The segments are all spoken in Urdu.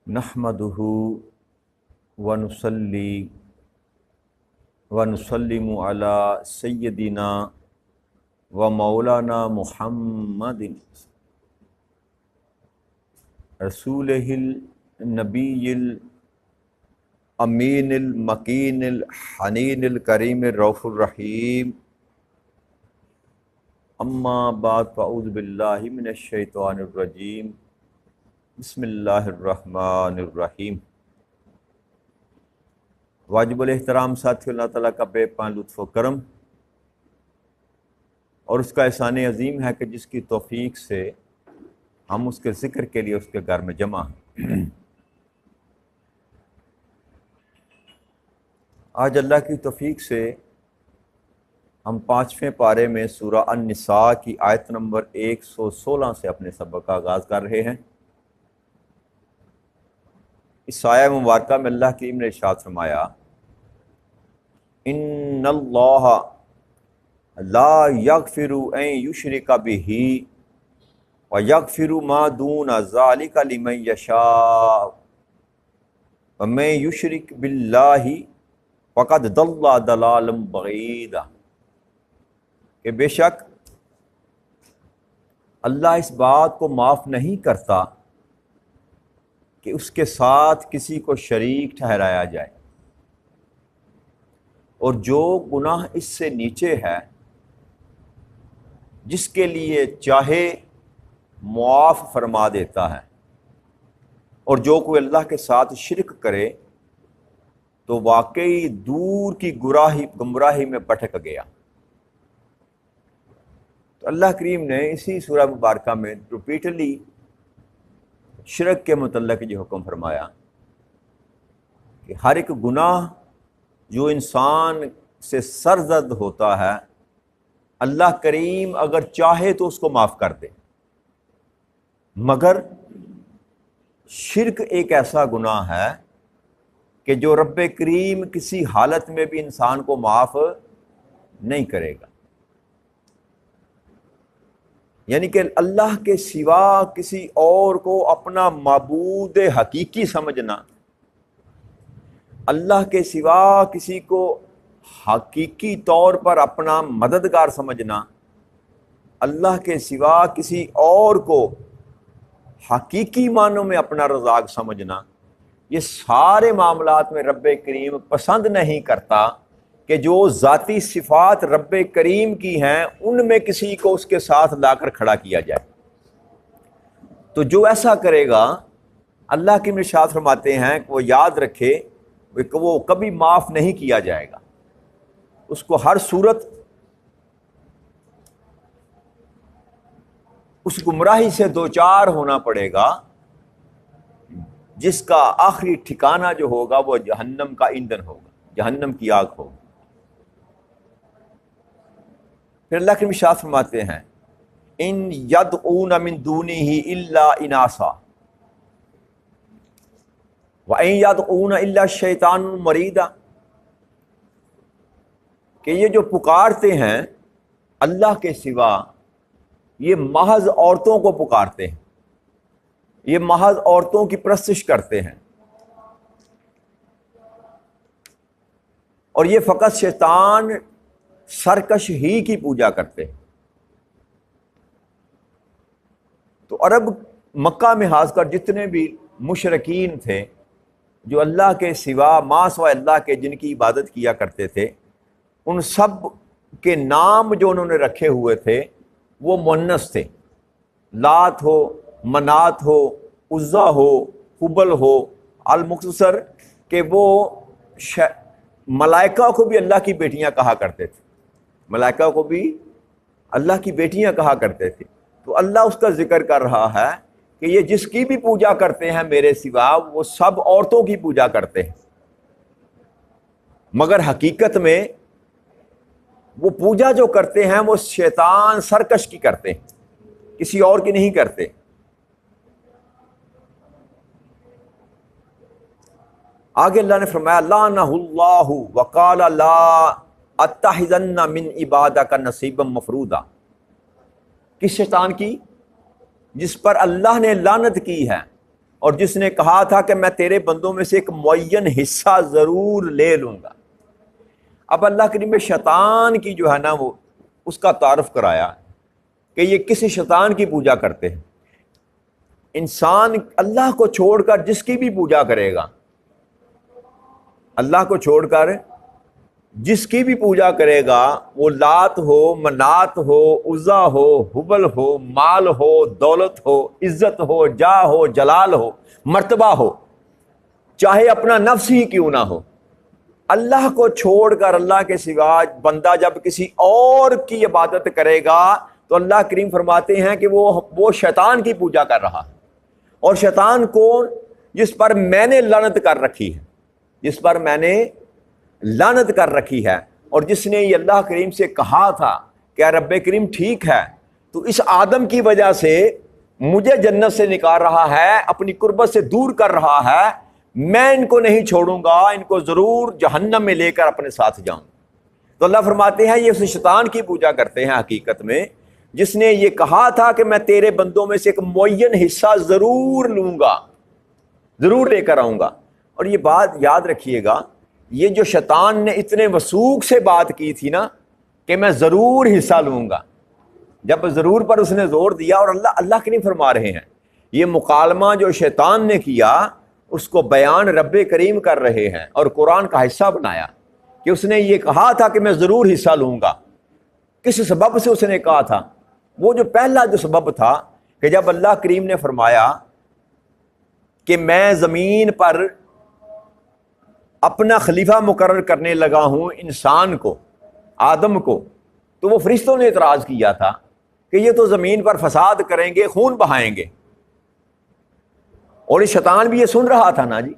نحمدہ ونصلی ونسلم علی سیدنا و مولانا محمد رسولہ النبی الامین المکین الحنین الکریم الرؤوف الرحیم اما بعد فاعوذ باللہ من الشیطان الرجیم بسم اللہ الرحمن الرحیم۔ واجب الاحترام ساتھی، اللہ تعالیٰ کا بے پناہ لطف و کرم اور اس کا احسان عظیم ہے کہ جس کی توفیق سے ہم اس کے ذکر کے لیے اس کے گھر میں جمع ہیں۔ آج اللہ کی توفیق سے ہم 5ویں پارے میں سورہ النساء کی آیت نمبر 116 سے اپنے سبق کا آغاز کر رہے ہیں۔ اس آیہ مبارکہ میں اللہ کریم نے ارشاد فرمایا، ان اللہ لا یغفر ان یشرک بہ ویغفر ما دون ذلک لمن یشاء ومن یشرک باللہ فقد ضل ضلالا بعیدا، کہ بے شک اللہ اس بات کو معاف نہیں کرتا کہ اس کے ساتھ کسی کو شریک ٹھہرایا جائے، اور جو گناہ اس سے نیچے ہے جس کے لیے چاہے معاف فرما دیتا ہے، اور جو کوئی اللہ کے ساتھ شرک کرے تو واقعی دور کی گمراہی میں بھٹک گیا۔ تو اللہ کریم نے اسی سورہ مبارکہ میں ریپیٹڈلی شرک کے متعلق یہ حکم فرمایا کہ ہر ایک گناہ جو انسان سے سرزد ہوتا ہے، اللہ کریم اگر چاہے تو اس کو معاف کر دے، مگر شرک ایک ایسا گناہ ہے کہ جو رب کریم کسی حالت میں بھی انسان کو معاف نہیں کرے گا۔ یعنی کہ اللہ کے سوا کسی اور کو اپنا معبود حقیقی سمجھنا، اللہ کے سوا کسی کو حقیقی طور پر اپنا مددگار سمجھنا، اللہ کے سوا کسی اور کو حقیقی معنوں میں اپنا رزاق سمجھنا، یہ سارے معاملات میں رب کریم پسند نہیں کرتا کہ جو ذاتی صفات رب کریم کی ہیں ان میں کسی کو اس کے ساتھ لا کر کھڑا کیا جائے۔ تو جو ایسا کرے گا، اللہ کی ارشاد فرماتے ہیں کہ وہ یاد رکھے کہ وہ کبھی معاف نہیں کیا جائے گا، اس کو ہر صورت اس گمراہی سے دوچار ہونا پڑے گا جس کا آخری ٹھکانہ جو ہوگا وہ جہنم کا ایندھن ہوگا، جہنم کی آگ ہوگی۔ پھر اللہ کے ارشاد فرماتے ہیں، ان یدعون من دونہ الا اناثا وان یدعون الا الشیطان مریدا، کہ یہ جو پکارتے ہیں اللہ کے سوا یہ محض عورتوں کو پکارتے ہیں، یہ محض عورتوں کی پرستش کرتے ہیں، اور یہ فقط شیطان سرکش ہی کی پوجا کرتے ہیں۔ تو عرب مکہ میں خاص کر جتنے بھی مشرکین تھے جو اللہ کے سوا ما سوائے اللہ کے جن کی عبادت کیا کرتے تھے، ان سب کے نام جو انہوں نے رکھے ہوئے تھے وہ مؤنث تھے، لات ہو، منات ہو، عزا ہو، حبل ہو، المختصر کہ وہ ملائکہ کو بھی اللہ کی بیٹیاں کہا کرتے تھے، ملائکہ کو بھی اللہ کی بیٹیاں کہا کرتے تھے۔ تو اللہ اس کا ذکر کر رہا ہے کہ یہ جس کی بھی پوجا کرتے ہیں میرے سوا وہ سب عورتوں کی پوجا کرتے ہیں، مگر حقیقت میں وہ پوجا جو کرتے ہیں وہ شیطان سرکش کی کرتے ہیں، کسی اور کی نہیں کرتے۔ آگے اللہ نے فرمایا، لعنہ اللہ وقال لا اتخذن من عبادک نصیبا مفروضا، کس شیطان کی؟ جس پر اللہ نے لعنت کی ہے اور جس نے کہا تھا کہ میں تیرے بندوں میں سے ایک معین حصہ ضرور لے لوں گا۔ اب اللہ کریم نے شیطان کی جو ہے نا وہ اس کا تعارف کرایا کہ یہ کسی شیطان کی پوجا کرتے ہیں۔ انسان اللہ کو چھوڑ کر جس کی بھی پوجا کرے گا، اللہ کو چھوڑ کر جس کی بھی پوجا کرے گا، وہ لات ہو، منات ہو، عزا ہو، حبل ہو، مال ہو، دولت ہو، عزت ہو، جاہ ہو، جلال ہو، مرتبہ ہو، چاہے اپنا نفس ہی کیوں نہ ہو، اللہ کو چھوڑ کر اللہ کے سوا بندہ جب کسی اور کی عبادت کرے گا تو اللہ کریم فرماتے ہیں کہ وہ شیطان کی پوجا کر رہا ہے۔ اور شیطان کون؟ جس پر میں نے لعنت کر رکھی ہے، جس پر میں نے لعنت کر رکھی ہے، اور جس نے یہ اللہ کریم سے کہا تھا کہ اے رب کریم ٹھیک ہے تو اس آدم کی وجہ سے مجھے جنت سے نکال رہا ہے، اپنی قربت سے دور کر رہا ہے، میں ان کو نہیں چھوڑوں گا، ان کو ضرور جہنم میں لے کر اپنے ساتھ جاؤں۔ تو اللہ فرماتے ہیں یہ اس شیطان کی پوجا کرتے ہیں حقیقت میں، جس نے یہ کہا تھا کہ میں تیرے بندوں میں سے ایک معین حصہ ضرور لوں گا، ضرور لے کر آؤں گا۔ اور یہ بات یاد رکھیے گا، یہ جو شیطان نے اتنے وثوق سے بات کی تھی نا کہ میں ضرور حصہ لوں گا، جب ضرور پر اس نے زور دیا، اور اللہ کے نہیں فرما رہے ہیں، یہ مکالمہ جو شیطان نے کیا اس کو بیان رب کریم کر رہے ہیں اور قرآن کا حصہ بنایا کہ اس نے یہ کہا تھا کہ میں ضرور حصہ لوں گا۔ کس سبب سے اس نے کہا تھا؟ وہ جو پہلا جو سبب تھا کہ جب اللہ کریم نے فرمایا کہ میں زمین پر اپنا خلیفہ مقرر کرنے لگا ہوں انسان کو، آدم کو، تو وہ فرشتوں نے اعتراض کیا تھا کہ یہ تو زمین پر فساد کریں گے، خون بہائیں گے، اور یہ شیطان بھی یہ سن رہا تھا نا جی،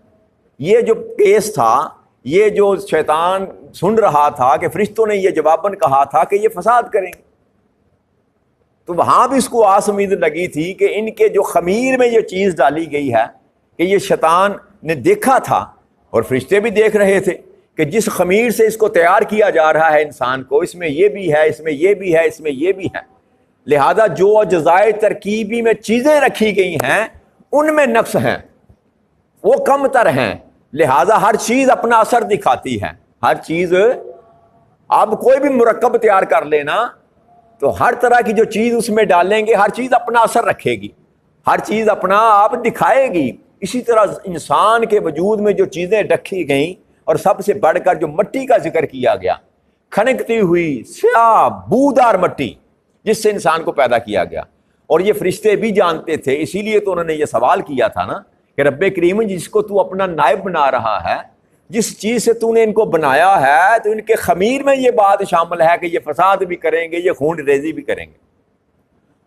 یہ جو کیس تھا، یہ جو شیطان سن رہا تھا کہ فرشتوں نے یہ جواباً کہا تھا کہ یہ فساد کریں گے، تو وہاں بھی اس کو آس امید لگی تھی کہ ان کے جو خمیر میں یہ چیز ڈالی گئی ہے کہ یہ شیطان نے دیکھا تھا اور فرشتے بھی دیکھ رہے تھے کہ جس خمیر سے اس کو تیار کیا جا رہا ہے انسان کو، اس میں یہ بھی ہے، اس میں یہ بھی ہے، اس میں یہ بھی ہے، لہذا جو اجزائے ترکیبی میں چیزیں رکھی گئی ہیں ان میں نقص ہیں، وہ کم تر ہیں، لہذا ہر چیز اپنا اثر دکھاتی ہے، ہر چیز، آپ کوئی بھی مرکب تیار کر لینا تو ہر طرح کی جو چیز اس میں ڈالیں گے ہر چیز اپنا اثر رکھے گی، ہر چیز اپنا آپ دکھائے گی۔ اسی طرح انسان کے وجود میں جو چیزیں رکھی گئیں، اور سب سے بڑھ کر جو مٹی کا ذکر کیا گیا، کھنکتی ہوئی سیاہ بودار مٹی جس سے انسان کو پیدا کیا گیا، اور یہ فرشتے بھی جانتے تھے، اسی لیے تو انہوں نے یہ سوال کیا تھا نا کہ رب کریم جس کو تو اپنا نائب بنا رہا ہے، جس چیز سے تو نے ان کو بنایا ہے، تو ان کے خمیر میں یہ بات شامل ہے کہ یہ فساد بھی کریں گے، یہ خون ریزی بھی کریں گے،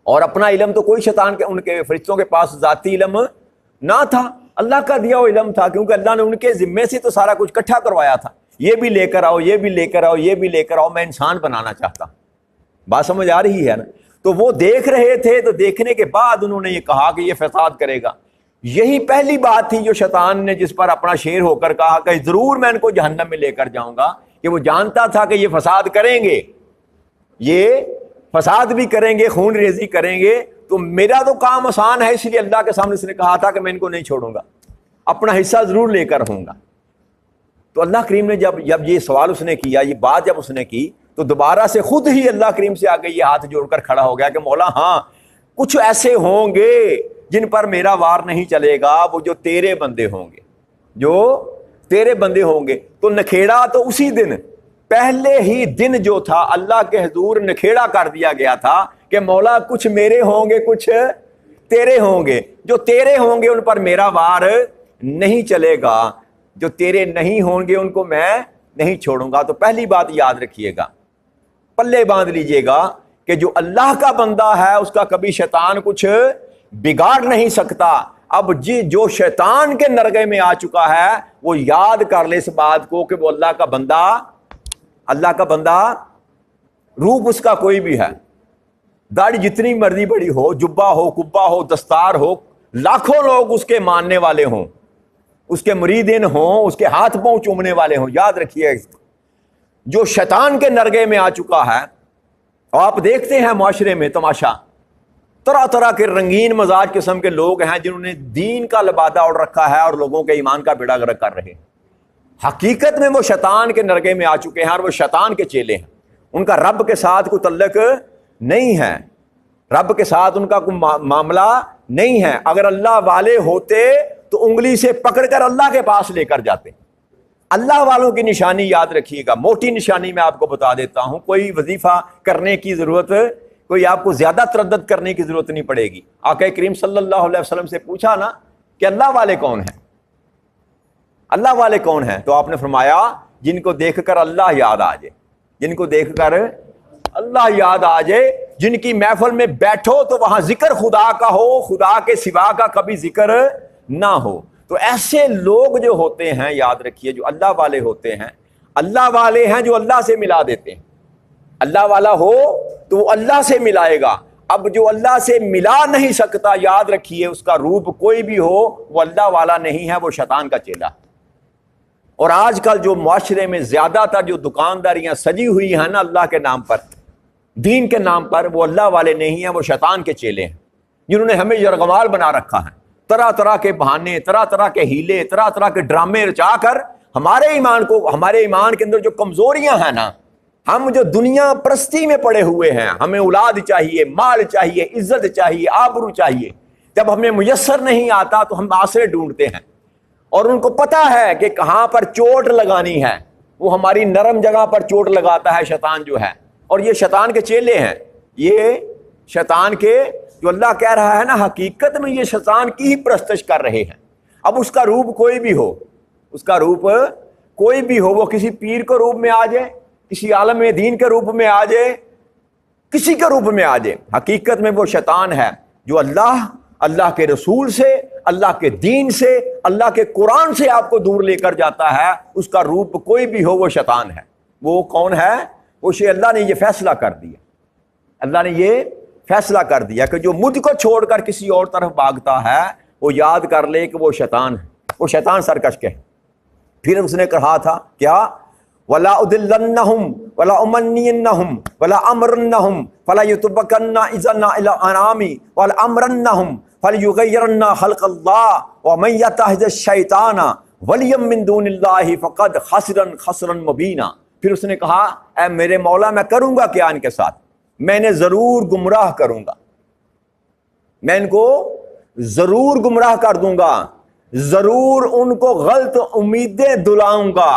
اور اپنا علم تو کوئی شیطان کے ان کے فرشتوں کے پاس ذاتی علم نہ تھا، اللہ کا دیا ہوا علم تھا، کیونکہ اللہ نے ان کے ذمے سے تو سارا کچھ اکٹھا کروایا تھا، یہ بھی لے کر آؤ، یہ بھی لے کر آؤ، یہ بھی لے کر آؤ، میں انسان بنانا چاہتا ہوں۔ بات سمجھ آ رہی ہے نا؟ تو وہ دیکھ رہے تھے، تو دیکھنے کے بعد انہوں نے یہ کہا کہ یہ فساد کرے گا۔ یہی پہلی بات تھی جو شیطان نے جس پر اپنا شیر ہو کر کہا کہ ضرور میں ان کو جہنم میں لے کر جاؤں گا، کہ وہ جانتا تھا کہ یہ فساد کریں گے، یہ فساد بھی کریں گے، خون ریزی کریں گے، تو میرا تو کام آسان ہے، اس لیے اللہ کے سامنے اس نے کہا تھا کہ میں ان کو نہیں چھوڑوں گا، اپنا حصہ ضرور لے کر ہوں گا۔ تو اللہ کریم نے جب یہ سوال اس نے کیا، یہ بات جب اس نے کی، تو دوبارہ سے خود ہی اللہ کریم سے آگے یہ ہاتھ جوڑ کر کھڑا ہو گیا کہ مولا ہاں کچھ ایسے ہوں گے جن پر میرا وار نہیں چلے گا، وہ جو تیرے بندے ہوں گے، جو تیرے بندے ہوں گے۔ تو نکھیڑا تو اسی دن، پہلے ہی دن جو تھا اللہ کے حضور نکھیڑا کر دیا گیا تھا کہ مولا کچھ میرے ہوں گے، کچھ تیرے ہوں گے، جو تیرے ہوں گے ان پر میرا وار نہیں چلے گا، جو تیرے نہیں ہوں گے ان کو میں نہیں چھوڑوں گا۔ تو پہلی بات یاد رکھیے گا، پلے باندھ لیجئے گا کہ جو اللہ کا بندہ ہے اس کا کبھی شیطان کچھ بگاڑ نہیں سکتا۔ اب جو شیطان کے نرغے میں آ چکا ہے وہ یاد کر لے اس بات کو کہ وہ اللہ کا بندہ روپ اس کا کوئی بھی ہے، داڑھی جتنی مرضی بڑی ہو، جبہ ہو، کبا ہو، دستار ہو، لاکھوں لوگ اس کے ماننے والے ہوں، اس کے مریدین ہوں، اس کے ہاتھ پاؤں چومنے والے ہوں، یاد رکھیے جو شیطان کے نرغے میں آ چکا ہے۔ آپ دیکھتے ہیں معاشرے میں تماشا طرح طرح کے رنگین مزاج قسم کے لوگ ہیں جنہوں نے دین کا لبادہ اوڑھ رکھا ہے اور لوگوں کے ایمان کا بیڑا غرق کر رہے ہیں۔ حقیقت میں وہ شیطان کے نرگے میں آ چکے ہیں اور وہ شیطان کے چیلے ہیں۔ ان کا رب کے ساتھ کوئی تعلق نہیں ہے، رب کے ساتھ ان کا کوئی معاملہ نہیں ہے۔ اگر اللہ والے ہوتے تو انگلی سے پکڑ کر اللہ کے پاس لے کر جاتے۔ اللہ والوں کی نشانی یاد رکھیے گا، موٹی نشانی میں آپ کو بتا دیتا ہوں، کوئی وظیفہ کرنے کی ضرورت، کوئی آپ کو زیادہ تردد کرنے کی ضرورت نہیں پڑے گی۔ آقا کریم صلی اللہ علیہ وسلم سے پوچھا نا کہ اللہ والے کون ہیں، اللہ والے کون ہیں؟ تو آپ نے فرمایا جن کو دیکھ کر اللہ یاد آ جائے، جن کو دیکھ کر اللہ یاد آ جائے، جن کی محفل میں بیٹھو تو وہاں ذکر خدا کا ہو، خدا کے سوا کا کبھی ذکر نہ ہو۔ تو ایسے لوگ جو ہوتے ہیں یاد رکھیے، جو اللہ والے ہوتے ہیں، اللہ والے ہیں جو اللہ سے ملا دیتے ہیں۔ اللہ والا ہو تو وہ اللہ سے ملائے گا۔ اب جو اللہ سے ملا نہیں سکتا، یاد رکھیے اس کا روپ کوئی بھی ہو، وہ اللہ والا نہیں ہے، وہ شیطان کا چیلا۔ اور آج کل جو معاشرے میں زیادہ تر جو دکانداریاں سجی ہوئی ہیں نا اللہ کے نام پر، دین کے نام پر، وہ اللہ والے نہیں ہیں، وہ شیطان کے چیلے ہیں، جنہوں نے ہمیں یرغمال بنا رکھا ہے۔ طرح طرح کے بہانے، طرح طرح کے ہیلے، طرح طرح کے ڈرامے رچا کر ہمارے ایمان کو، ہمارے ایمان کے اندر جو کمزوریاں ہیں نا، ہم جو دنیا پرستی میں پڑے ہوئے ہیں، ہمیں اولاد چاہیے، مال چاہیے، عزت چاہیے، آبرو چاہیے، جب ہمیں میسر نہیں آتا تو ہم آسرے ڈھونڈتے ہیں، اور ان کو پتا ہے کہ کہاں پر چوٹ لگانی ہے، وہ ہماری نرم جگہ پر چوٹ لگاتا ہے شیطان جو ہے، اور یہ شیطان کے چیلے ہیں، یہ شیطان کے، جو اللہ کہہ رہا ہے نا حقیقت میں یہ شیطان کی ہی پرستش کر رہے ہیں۔ اب اس کا روپ کوئی بھی ہو، اس کا روپ کوئی بھی ہو، وہ کسی پیر کے روپ میں آ جائے، کسی عالم دین کے روپ میں آ جائے، کسی کے روپ میں آ جائے، حقیقت میں وہ شیطان ہے جو اللہ کے رسول سے، اللہ کے دین سے، اللہ کے قرآن سے آپ کو دور لے کر جاتا ہے۔ اس کا روپ کوئی بھی ہو وہ شیطان ہے۔ وہ کون ہے؟ وہ اللہ نے یہ فیصلہ کر دیا، اللہ نے یہ فیصلہ کر دیا کہ جو مجھ کو چھوڑ کر کسی اور طرف بھاگتا ہے وہ یاد کر لے کہ وہ شیطان ہے، وہ شیطان سرکش کے ہے۔ پھر اس نے کہا تھا کیا؟ وَلَا أُضِلَّنَّهُمْ وَلَا أُمَنِّيَنَّهُمْ وَلَا أَمْرَنَّهُمْ فَلَا يُتَبَّكَنَّ إِذَنَّ إِلَى الْأَنَامِ وَلَا أَمْرَنَّهُمْ فَلْيُغَيِّرَنَّ خَلْقَ اللَّهِ وَمَن يَتَّخِذِ الشَّيْطَانَ وَلِيًّا مِّن دُونِ اللَّهِ فَقَدْ خَسِرَ مُبِينًا۔ پھر اس نے کہا اے میرے مولا میں کروں گا کیا ان کے ساتھ؟ میں انہیں ضرور گمراہ کروں گا، میں ان کو ضرور گمراہ کر دوں گا، ضرور ان کو غلط امیدیں دلاؤں گا،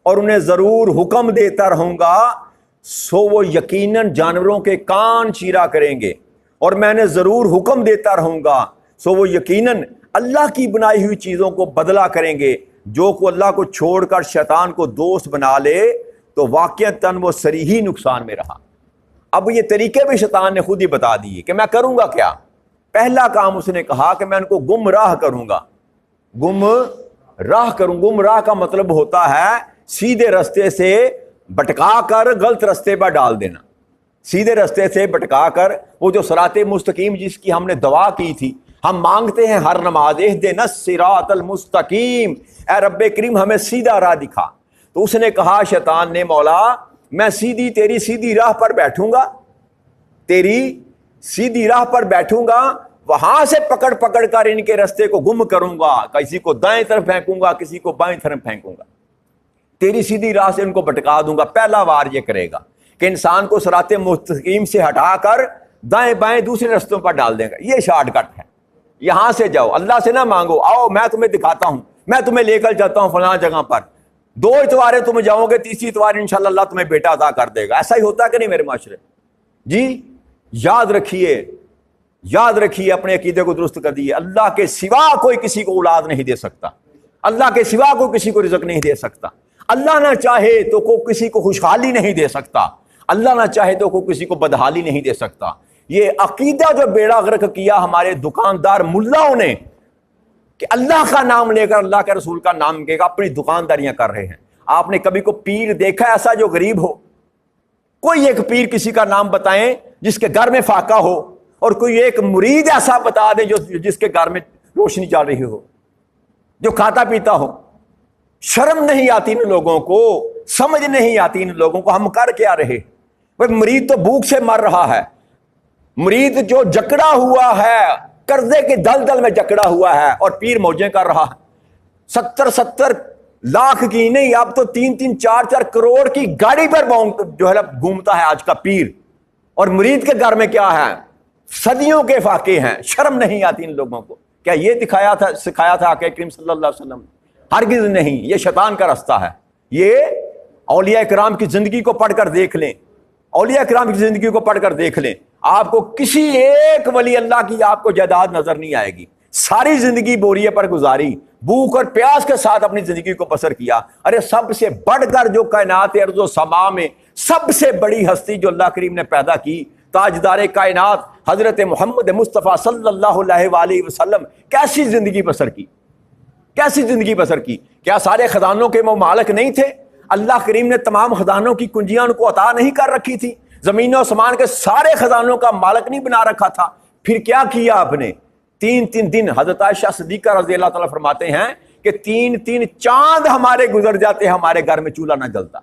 اور انہیں ضرور حکم دیتا رہوں گا، سو وہ یقیناً جانوروں کے کان چیرا کریں گے، اور میں انہیں ضرور حکم دیتا رہوں گا، سو وہ یقیناً اللہ کی بنائی ہوئی چیزوں کو بدلا کریں گے۔ جو کو اللہ کو چھوڑ کر شیطان کو دوست بنا لے تو واقعتاً وہ صریحی نقصان میں رہا۔ اب یہ طریقے بھی شیطان نے خود ہی بتا دیے کہ میں کروں گا کیا۔ پہلا کام اس نے کہا کہ میں ان کو گمراہ کروں گا، گمراہ کروں۔ گمراہ کا مطلب ہوتا ہے سیدھے رستے سے بٹکا کر غلط رستے پر ڈال دینا، سیدھے رستے سے بٹکا کر، وہ جو صراط مستقیم جس کی ہم نے دعا کی تھی، ہم مانگتے ہیں ہر نماز اہدنا الصراط المستقیم، اے رب کریم ہمیں سیدھا راہ دکھا۔ تو اس نے کہا شیطان نے مولا میں تیری سیدھی راہ پر بیٹھوں گا، تیری سیدھی راہ پر بیٹھوں گا، وہاں سے پکڑ پکڑ کر ان کے رستے کو گم کروں گا، کسی کو دائیں طرف پھینکوں گا، کسی کو بائیں طرف پھینکوں گا، تیری سیدھی راہ سے ان کو بھٹکا دوں گا۔ پہلا وار یہ کرے گا کہ انسان کو صراط مستقیم سے ہٹا کر دائیں بائیں دوسرے رستوں پر ڈال دے گا۔ یہ شارٹ کٹ ہے، یہاں سے جاؤ، اللہ سے نہ مانگو، آؤ میں تمہیں دکھاتا ہوں، میں تمہیں لے کر جاتا ہوں فلاں جگہ پر، 2 اتواریں تم جاؤ گے، تیسری اتوار انشاءاللہ اللہ تمہیں بیٹا عطا کر دے گا۔ ایسا ہی ہوتا ہے کہ نہیں میرے معاشرے؟ جی یاد رکھیے، یاد رکھیے، اپنے عقیدے کو درست کر دیے، اللہ کے سوا کوئی کسی کو اولاد نہیں دے سکتا، اللہ کے سوا کوئی کسی کو رزق نہیں دے سکتا، اللہ نہ چاہے تو کوئی کسی کو خوشحالی نہیں دے سکتا، اللہ نہ چاہے تو کوئی کسی کو بدحالی نہیں دے سکتا۔ یہ عقیدہ جو بیڑا غرق کیا ہمارے دکاندار ملاؤں نے کہ اللہ کا نام لے کر اللہ کے رسول کا نام لے کر اپنی دکانداریاں کر رہے ہیں۔ آپ نے کبھی کو پیر دیکھا ایسا جو غریب ہو؟ کوئی ایک پیر کسی کا نام بتائیں جس کے گھر میں فاقہ ہو، اور کوئی ایک مرید ایسا بتا دیں جس کے گھر میں روشنی چل رہی ہو، جو کھاتا پیتا ہو۔ شرم نہیں آتی ان لوگوں کو، سمجھ نہیں آتی ان لوگوں کو، ہم کر کیا رہے؟ وہ مرید تو بھوک سے مر رہا ہے، مرید جو جکڑا ہوا ہے، قرضے کے دلدل میں جکڑا ہوا ہے اور پیر موجیں کر رہا ہے، 70 لاکھ کی نہیں، اب تو 3 4 کروڑ کی گاڑی پر جو ہے گھومتا ہے آج کا پیر، اور مرید کے گھر میں کیا ہے؟ صدیوں کے فاقے ہیں۔ شرم نہیں آتی ان لوگوں کو؟ کیا یہ سکھایا تھا آقا کریم صلی اللہ علیہ وسلم؟ ہرگز نہیں، یہ شیطان کا راستہ ہے۔ یہ اولیاء کرام کی زندگی کو پڑھ کر دیکھ لیں، اولیاء کرام کی زندگی کو پڑھ کر دیکھ لیں، آپ کو کسی ایک ولی اللہ کی آپ کو جائیداد نظر نہیں آئے گی۔ ساری زندگی بوریے پر گزاری، بھوک اور پیاس کے ساتھ اپنی زندگی کو بسر کیا۔ ارے سب سے بڑھ کر جو کائنات ارض و سما میں سب سے بڑی ہستی جو اللہ کریم نے پیدا کی، تاجدار کائنات حضرت محمد مصطفیٰ صلی اللہ علیہ وآلہ وسلم، کیسی زندگی بسر کی، کیسی زندگی بسر کی؟ کیا سارے خزانوں کے وہ مالک نہیں تھے؟ اللہ کریم نے تمام خزانوں کی کنجیاں ان کو عطا نہیں کر رکھی تھی؟ زمین و آسمان کے سارے خزانوں کا مالک نہیں بنا رکھا تھا؟ پھر کیا کیا آپ نے؟ 3 دن حضرت عائشہ صدیقہ رضی اللہ تعالیٰ فرماتے ہیں کہ 3 چاند ہمارے گزر جاتے، ہمارے گھر میں چولہا نہ جلتا۔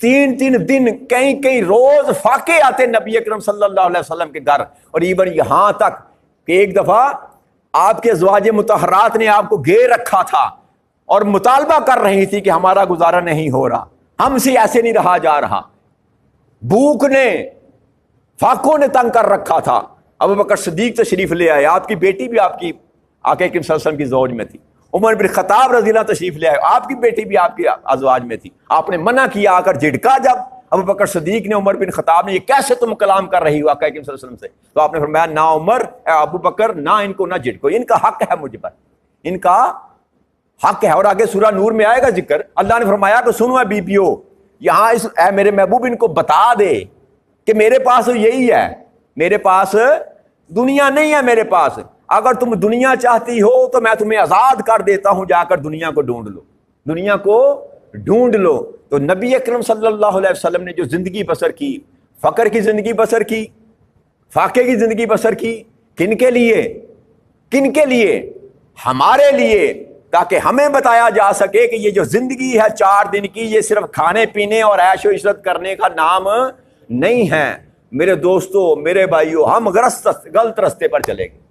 3 دن، کئی روز فاقے آتے نبی اکرم صلی اللہ علیہ وسلم کے گھر، اور ایون یہاں تک کہ ایک دفعہ آپ کے ازواج مطہرات نے آپ کو گھیر رکھا تھا اور مطالبہ کر رہی تھی کہ ہمارا گزارا نہیں ہو رہا، ہم سے ایسے نہیں رہا جا رہا۔ بھوک نے، فاقوں نے تنگ کر رکھا تھا۔ ابو بکر صدیق تشریف لے آئے، آپ کی بیٹی بھی آپ کی آقا کریم صلی اللہ علیہ وسلم کی زوج میں تھی۔ عمر بن خطاب رضی اللہ تشریف لے آئے، آپ کی بیٹی بھی آپ کی ازواج میں تھی۔ آپ نے منع کیا، آ کر جھڑکا جب ابو بکر صدیق نے عمر بن خطاب نے، یہ کیسے تم کلام کر رہی ہو آقا کریم صلی اللہ علیہ وسلم سے؟ تو آپ نے فرمایا، نہ عمر، اے ابو بکر، نہ ان کو نہ جھڑکو، ان کا حق ہے مجھ پر، ان کا حق ہے۔ اور آگے سورہ نور میں آئے گا ذکر، اللہ نے فرمایا کہ سنو اے بیبیو، یہاں اے میرے محبوب ان کو بتا دے کہ میرے پاس یہی ہے، میرے پاس دنیا نہیں ہے، میرے پاس اگر تم دنیا چاہتی ہو تو میں تمہیں آزاد کر دیتا ہوں، جا کر دنیا کو ڈھونڈ لو، دنیا کو ڈھونڈ لو۔ تو نبی اکرم صلی اللہ علیہ وسلم نے جو زندگی بسر کی، فقر کی زندگی بسر کی، فاقے کی زندگی بسر کی، کن کے لیے؟ کن کے لیے؟ ہمارے لیے، تاکہ ہمیں بتایا جا سکے کہ یہ جو زندگی ہے 4 دن کی، یہ صرف کھانے پینے اور عیش و عشرت کرنے کا نام نہیں ہے۔ میرے دوستو، میرے بھائیو، ہم غلط رستے پر چلے گئے،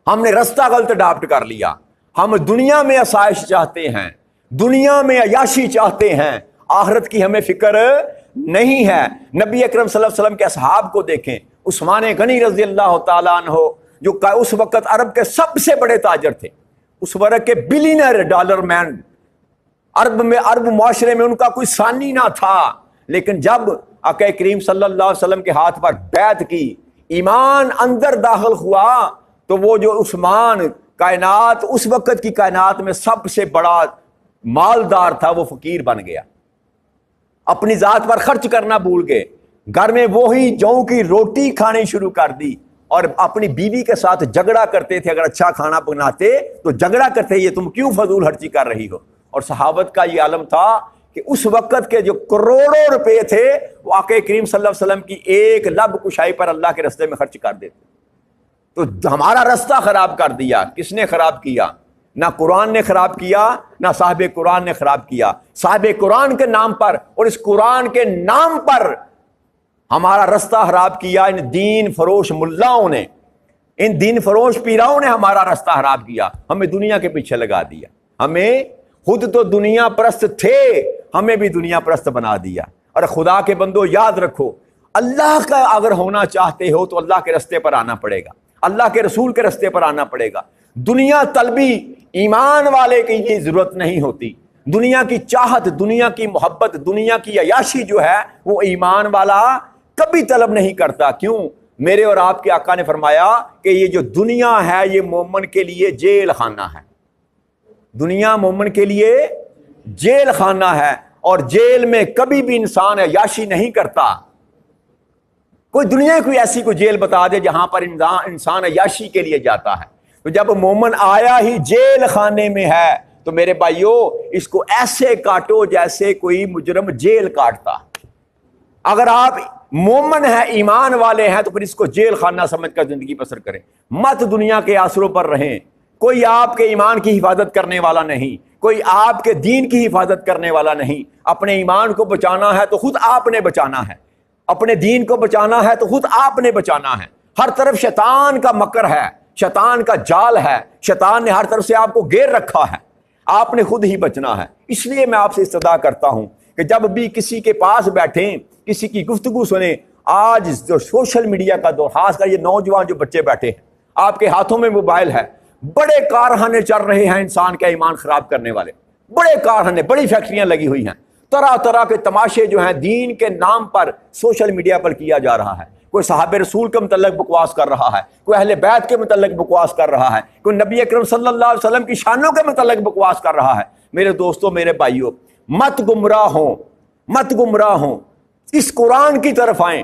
ہم نے رستہ غلط اڈاپٹ کر لیا۔ ہم دنیا میں آسائش چاہتے ہیں، دنیا میں عیاشی چاہتے ہیں، آخرت کی ہمیں فکر نہیں ہے۔ نبی اکرم صلی اللہ علیہ وسلم کے اصحاب کو دیکھیں، عثمان غنی رضی اللہ تعالیٰ عنہ جو اس وقت عرب کے سب سے بڑے تاجر تھے، اس وقت کے بلینئر ڈالر مین، عرب معاشرے میں ان کا کوئی ثانی نہ تھا، لیکن جب آقا کریم صلی اللہ علیہ وسلم کے ہاتھ پر بیعت کی، ایمان اندر داخل ہوا، تو وہ جو عثمان کائنات، اس وقت کی کائنات میں سب سے بڑا مالدار تھا، وہ فقیر بن گیا، اپنی ذات پر خرچ کرنا بھول گئے، گھر میں وہی جوں کی روٹی کھانی شروع کر دی، اور اپنی بیوی کے ساتھ جھگڑا کرتے تھے، اگر اچھا کھانا بناتے تو جھگڑا کرتے، یہ تم کیوں فضول خرچی کر رہی ہو؟ اور صحابت کا یہ عالم تھا کہ اس وقت کے جو کروڑوں روپے تھے، وہ آقا کریم صلی اللہ علیہ وسلم کی ایک لب کشائی پر اللہ کے راستے میں خرچ کر دیتے۔ تو ہمارا راستہ خراب کر دیا۔ کس نے خراب کیا؟ نہ قرآن نے خراب کیا، نہ صاحب قرآن نے خراب کیا۔ صاحب قرآن کے نام پر اور اس قرآن کے نام پر ہمارا راستہ خراب کیا ان دین فروش ملاؤں نے، ان دین فروش پیراؤں نے ہمارا راستہ خراب کیا، ہمیں دنیا کے پیچھے لگا دیا، ہمیں خود تو دنیا پرست تھے، ہمیں بھی دنیا پرست بنا دیا۔ اور خدا کے بندو یاد رکھو، اللہ کا اگر ہونا چاہتے ہو تو اللہ کے راستے پر آنا پڑے گا، اللہ کے رسول کے راستے پر آنا پڑے گا۔ دنیا طلبی ایمان والے کی یہ ضرورت نہیں ہوتی، دنیا کی چاہت، دنیا کی محبت، دنیا کی عیاشی جو ہے وہ ایمان والا کبھی طلب نہیں کرتا۔ کیوں؟ میرے اور آپ کے آقا نے فرمایا کہ یہ جو دنیا ہے یہ مومن کے لیے جیل خانہ ہے، دنیا مومن کے لیے جیل خانہ ہے، اور جیل میں کبھی بھی انسان عیاشی نہیں کرتا۔ کوئی دنیا کوئی ایسی کوئی جیل بتا دے جہاں پر انسان عیاشی کے لیے جاتا ہے۔ تو جب مومن آیا ہی جیل خانے میں ہے تو میرے بھائیو اس کو ایسے کاٹو جیسے کوئی مجرم جیل کاٹتا۔ اگر آپ مومن ہیں، ایمان والے ہیں، تو پھر اس کو جیل خانہ سمجھ کر زندگی بسر کریں، مت دنیا کے آسروں پر رہیں۔ کوئی آپ کے ایمان کی حفاظت کرنے والا نہیں، کوئی آپ کے دین کی حفاظت کرنے والا نہیں۔ اپنے ایمان کو بچانا ہے تو خود آپ نے بچانا ہے۔ اپنے دین کو بچانا ہے تو خود آپ نے بچانا ہے. ہر طرف شیطان کا مکر ہے، شیطان کا جال ہے، شیطان نے ہر طرف سے آپ کو گھیر رکھا ہے، آپ نے خود ہی بچنا ہے. اس لیے میں آپ سے استدعا کرتا ہوں کہ جب بھی کسی کے پاس بیٹھیں، کسی کی گفتگو سنیں، آج جو سوشل میڈیا کا دور، خاص کر یہ نوجوان جو بچے بیٹھے ہیں، آپ کے ہاتھوں میں موبائل ہے، بڑے کارخانے چل رہے ہیں انسان کا ایمان خراب کرنے والے، بڑے کارخانے، بڑی فیکٹریاں لگی ہوئی ہیں، طرح طرح کے تماشے جو ہیں دین کے نام پر سوشل میڈیا پر کیا جا رہا ہے. کوئی صحابہ رسول کے متعلق بکواس کر رہا ہے، کوئی اہل بیت کے متعلق بکواس کر رہا ہے، کوئی نبی اکرم صلی اللہ علیہ وسلم کی شانوں کے متعلق بکواس کر رہا ہے. میرے دوستوں، میرے بھائیوں، مت گمراہ ہوں، مت گمراہ ہوں، اس قرآن کی طرف آئیں.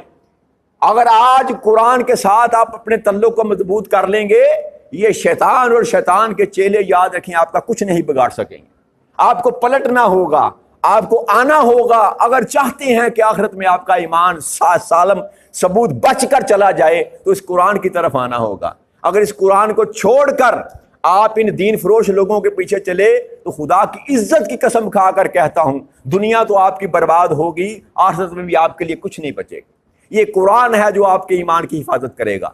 اگر آج قرآن کے ساتھ آپ اپنے تعلق کو مضبوط کر لیں گے، یہ شیطان اور شیطان کے چیلے، یاد رکھیں، آپ کا کچھ نہیں بگاڑ سکیں گے. آپ کو پلٹنا ہوگا، آپ کو آنا ہوگا. اگر چاہتے ہیں کہ آخرت میں آپ کا ایمان سالم ثبوت بچ کر چلا جائے تو اس قرآن کی طرف آنا ہوگا. اگر اس قرآن کو چھوڑ کر آپ ان دین فروش لوگوں کے پیچھے چلے تو خدا کی عزت کی قسم کھا کر کہتا ہوں، دنیا تو آپ کی برباد ہوگی، آخرت میں بھی آپ کے لیے کچھ نہیں بچے گا. یہ قرآن ہے جو آپ کے ایمان کی حفاظت کرے گا.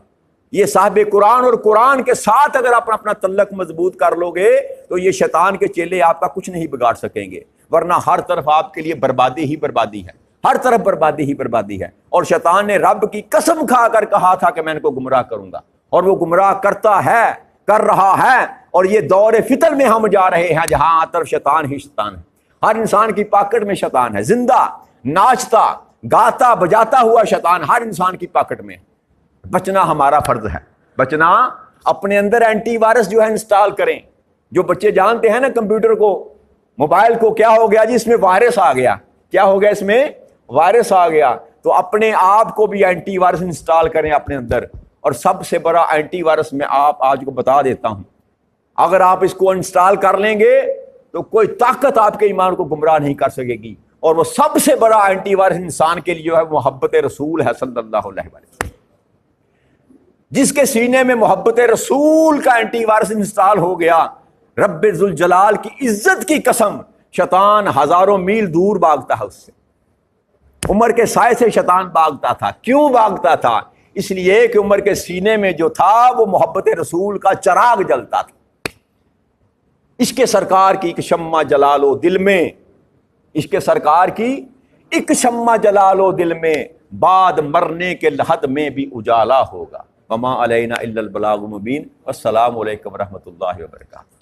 یہ صاحب قرآن اور قرآن کے ساتھ اگر آپ اپنا تعلق مضبوط کر لو گے تو یہ شیطان کے چیلے آپ کا کچھ نہیں بگاڑ سکیں گے، ورنہ ہر طرف آپ کے لیے بربادی ہی بربادی ہے، ہر طرف بربادی ہی بربادی ہے. اور شیطان نے رب کی قسم کھا کر کہا تھا کہ میں ان کو گمراہ کروں گا، اور وہ گمراہ کرتا ہے، کر رہا ہے. اور یہ دور فتن میں ہم جا رہے ہیں جہاں ہر طرف شیطان ہی شیطان ہے. ہر انسان کی پاکٹ میں شیطان ہے، زندہ ناچتا گاتا بجاتا ہوا شیطان ہر انسان کی پاکٹ میں. بچنا ہمارا فرض ہے، بچنا. اپنے اندر اینٹی وائرس جو ہے انسٹال کریں. جو بچے جانتے ہیں نا کمپیوٹر کو، موبائل کو، کیا ہو گیا جی اس میں وائرس آ گیا، کیا ہو گیا اس میں وائرس آ گیا، تو اپنے آپ کو بھی اینٹی وائرس انسٹال کریں اپنے اندر. اور سب سے بڑا اینٹی وائرس میں آپ آج کو بتا دیتا ہوں، اگر آپ اس کو انسٹال کر لیں گے تو کوئی طاقت آپ کے ایمان کو گمراہ نہیں کر سکے گی. اور وہ سب سے بڑا اینٹی وائرس انسان کے لیے جو ہے محبت رسول ہے صلی اللہ علیہ وسلم. جس کے سینے میں محبت رسول کا اینٹی وائرس انسٹال ہو گیا، رب ذوالجلال کی عزت کی قسم، شیطان ہزاروں میل دور بھاگتا ہے اس سے. عمر کے سائے سے شیطان بھاگتا تھا. کیوں بھاگتا تھا؟ اس لیے کہ عمر کے سینے میں جو تھا وہ محبت رسول کا چراغ جلتا تھا. عشق سرکار کی ایک شمع جلا لو دل میں، عشق سرکار کی ایک شمع جلا لو دل میں، بعد مرنے کے لحد میں بھی اجالا ہوگا. وما علینا الا البلاغ المبین. السلام علیکم ورحمۃ اللہ وبرکاتہ.